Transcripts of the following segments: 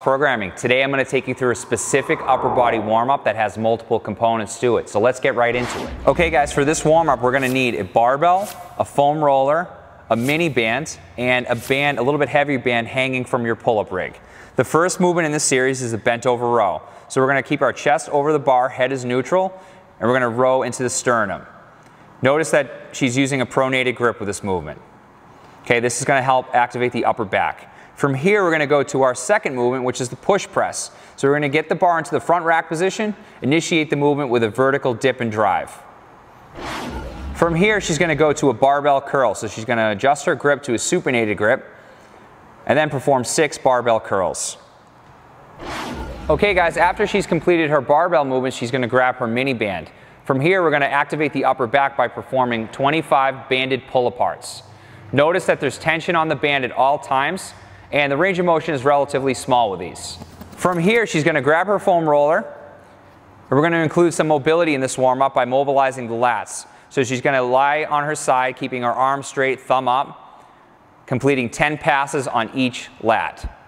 Programming. Today I'm going to take you through a specific upper body warm-up that has multiple components to it. So let's get right into it. Okay guys, for this warm-up we're going to need a barbell, a foam roller, a mini band, and a little bit heavier band hanging from your pull-up rig. The first movement in this series is a bent over row. So we're going to keep our chest over the bar, head is neutral, and we're going to row into the sternum. Notice that she's using a pronated grip with this movement. Okay, this is going to help activate the upper back. From here, we're going to go to our second movement, which is the push press. So we're going to get the bar into the front rack position, initiate the movement with a vertical dip and drive. From here, she's going to go to a barbell curl. So she's going to adjust her grip to a supinated grip, and then perform 6 barbell curls. Okay guys, after she's completed her barbell movement, she's going to grab her mini band. From here, we're going to activate the upper back by performing 25 banded pull-aparts. Notice that there's tension on the band at all times, and the range of motion is relatively small with these. From here, she's going to grab her foam roller, and we're going to include some mobility in this warm-up by mobilizing the lats. So she's going to lie on her side, keeping her arm straight, thumb up, completing 10 passes on each lat.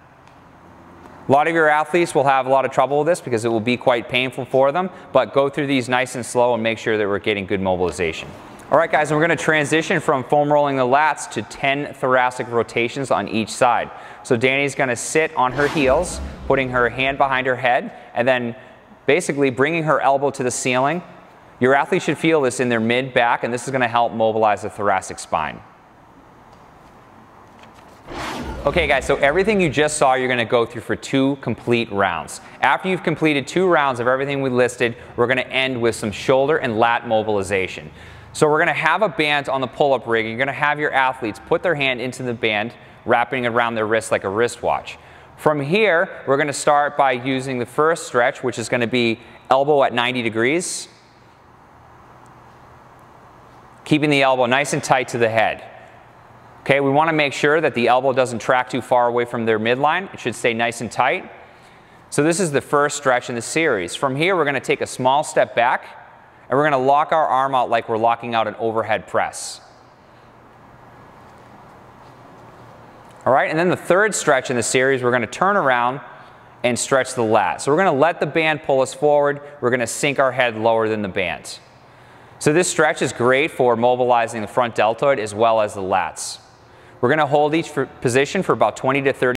A lot of your athletes will have a lot of trouble with this because it will be quite painful for them, but go through these nice and slow and make sure that we're getting good mobilization. Alright guys, and we're going to transition from foam rolling the lats to 10 thoracic rotations on each side. So Danny's going to sit on her heels, putting her hand behind her head, and then basically bringing her elbow to the ceiling. Your athlete should feel this in their mid-back, and this is going to help mobilize the thoracic spine. Okay guys, so everything you just saw you're going to go through for 2 complete rounds. After you've completed 2 rounds of everything we listed, we're going to end with some shoulder and lat mobilization. So we're going to have a band on the pull-up rig, and you're going to have your athletes put their hand into the band, wrapping it around their wrist like a wristwatch. From here, we're going to start by using the first stretch, which is going to be elbow at 90 degrees. Keeping the elbow nice and tight to the head. Okay, we want to make sure that the elbow doesn't track too far away from their midline. It should stay nice and tight. So this is the first stretch in the series. From here, we're going to take a small step back, and we're going to lock our arm out like we're locking out an overhead press. All right, and then the third stretch in the series, we're going to turn around and stretch the lat. So we're going to let the band pull us forward. We're going to sink our head lower than the band. So this stretch is great for mobilizing the front deltoid as well as the lats. We're going to hold each position for about 20 to 30